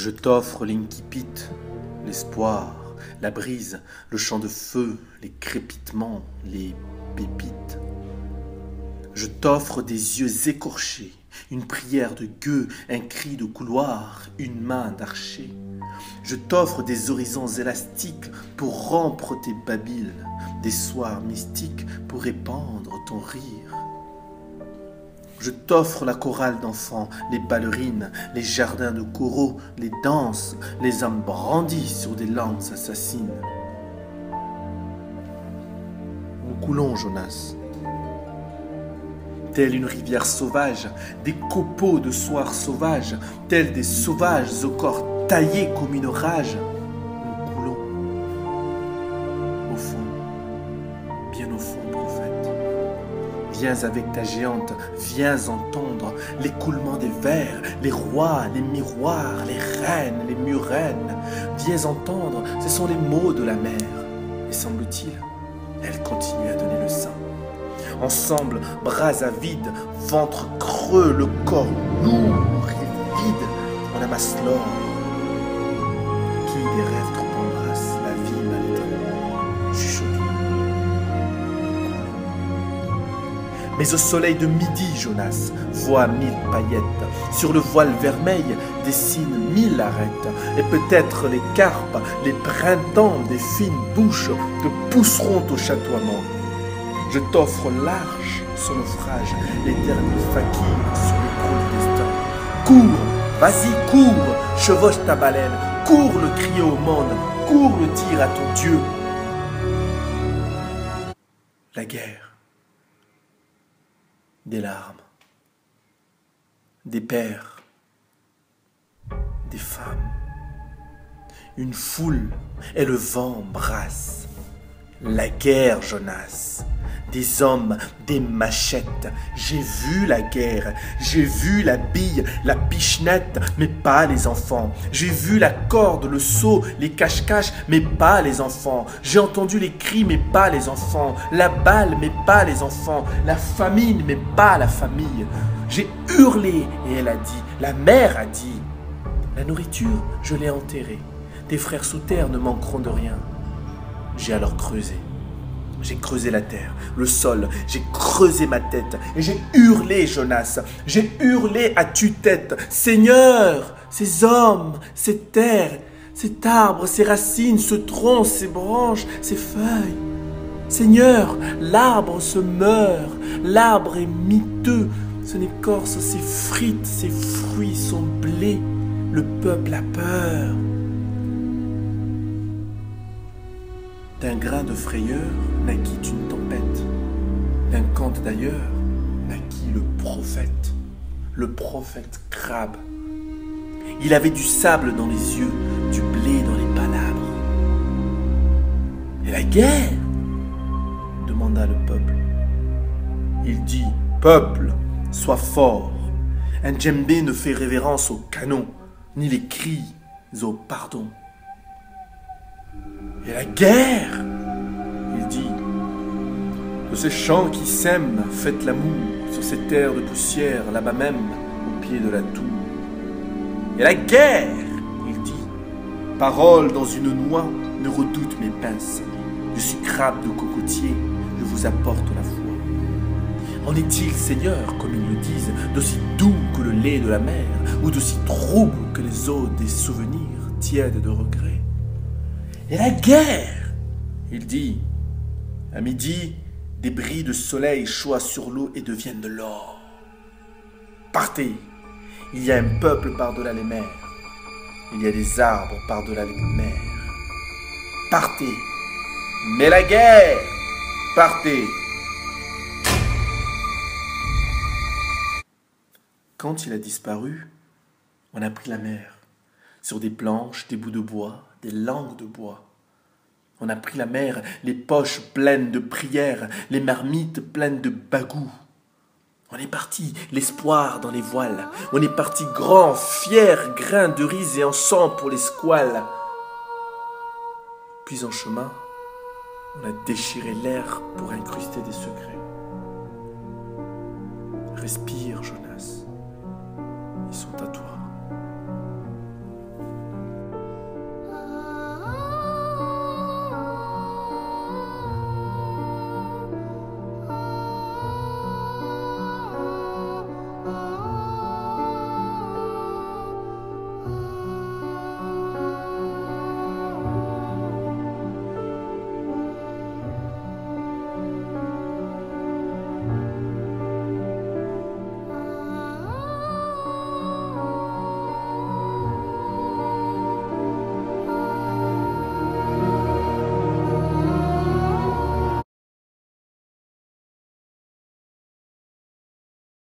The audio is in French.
Je t'offre l'incipit, l'espoir, la brise, le chant de feu, les crépitements, les pépites. Je t'offre des yeux écorchés, une prière de gueux, un cri de couloir, une main d'archer. Je t'offre des horizons élastiques pour rompre tes babiles, des soirs mystiques pour répandre ton rire. Je t'offre la chorale d'enfants, les ballerines, les jardins de coraux, les danses, les âmes brandies sur des langues assassines. Nous coulons, Jonas, telle une rivière sauvage, des copeaux de soirs sauvages, tels des sauvages au corps taillé comme une rage. Nous coulons. Au fond, bien au fond, prophète. Viens avec ta géante, viens entendre l'écoulement des vers, les rois, les miroirs, les reines, les murennes. Viens entendre, ce sont les mots de la mer. Et semble-t-il, elle continue à donner le sein. Ensemble, bras à vide, ventre creux, le corps lourd et vide, on amasse l'or. Qui des rêves trop embrasse la vie mal éteinte, chuchote. Mais au soleil de midi, Jonas, voit 1000 paillettes. Sur le voile vermeil, dessine 1000 arêtes. Et peut-être les carpes, les printemps des fines bouches te pousseront au chatoiement. Je t'offre l'arche, son naufrage, les derniers fakirs sur l'épaule du destin. Cours, vas-y, cours, chevauche ta baleine, cours le crier au monde, cours le dire à ton Dieu. La guerre, des larmes, des pères, des femmes, une foule et le vent brasse. La guerre, Jonas. Des hommes, des machettes. J'ai vu la guerre, j'ai vu la bille, la pichenette, mais pas les enfants. J'ai vu la corde, le seau, les cache-cache, mais pas les enfants. J'ai entendu les cris, mais pas les enfants. La balle, mais pas les enfants. La famine, mais pas la famille. J'ai hurlé et elle a dit, la mère a dit. La nourriture, je l'ai enterrée. Tes frères sous terre ne manqueront de rien. J'ai alors creusé. J'ai creusé la terre, le sol, j'ai creusé ma tête et j'ai hurlé, Jonas. J'ai hurlé à tue-tête. Seigneur, ces hommes, ces terres, cet arbre, ces racines, ce tronc, ces branches, ces feuilles. Seigneur, l'arbre se meurt, l'arbre est miteux, son écorce s'effrite, ses fruits sont blés, le peuple a peur. D'un grain de frayeur naquit une tempête. D'un conte d'ailleurs naquit le prophète crabe. Il avait du sable dans les yeux, du blé dans les palabres. Et la guerre? Demanda le peuple. Il dit, peuple, sois fort. Un djembé ne fait révérence au canon, ni les cris au pardon. Et la guerre, il dit, de ces champs qui s'aiment, faites l'amour sur ces terres de poussière, là-bas même, au pied de la tour. Et la guerre, il dit, parole dans une noix, ne redoute mes pinces. Je suis crabe de cocotier, je vous apporte la foi. En est-il, Seigneur, comme ils le disent, d'aussi doux que le lait de la mer, ou d'aussi trouble que les eaux des souvenirs tièdes de regret? Et la guerre, il dit, à midi, des bris de soleil choisent sur l'eau et deviennent de l'or. Partez, il y a un peuple par-delà les mers, il y a des arbres par-delà les mers. Partez, mais la guerre, partez. Quand il a disparu, on a pris la mer, sur des planches, des bouts de bois, des langues de bois. On a pris la mer, les poches pleines de prières, les marmites pleines de bagous. On est parti, l'espoir dans les voiles. On est parti grand, fier, grain de riz et en sang pour les squales. Puis en chemin, on a déchiré l'air pour incruster des secrets. Respire, Jonas. Ils sont à toi.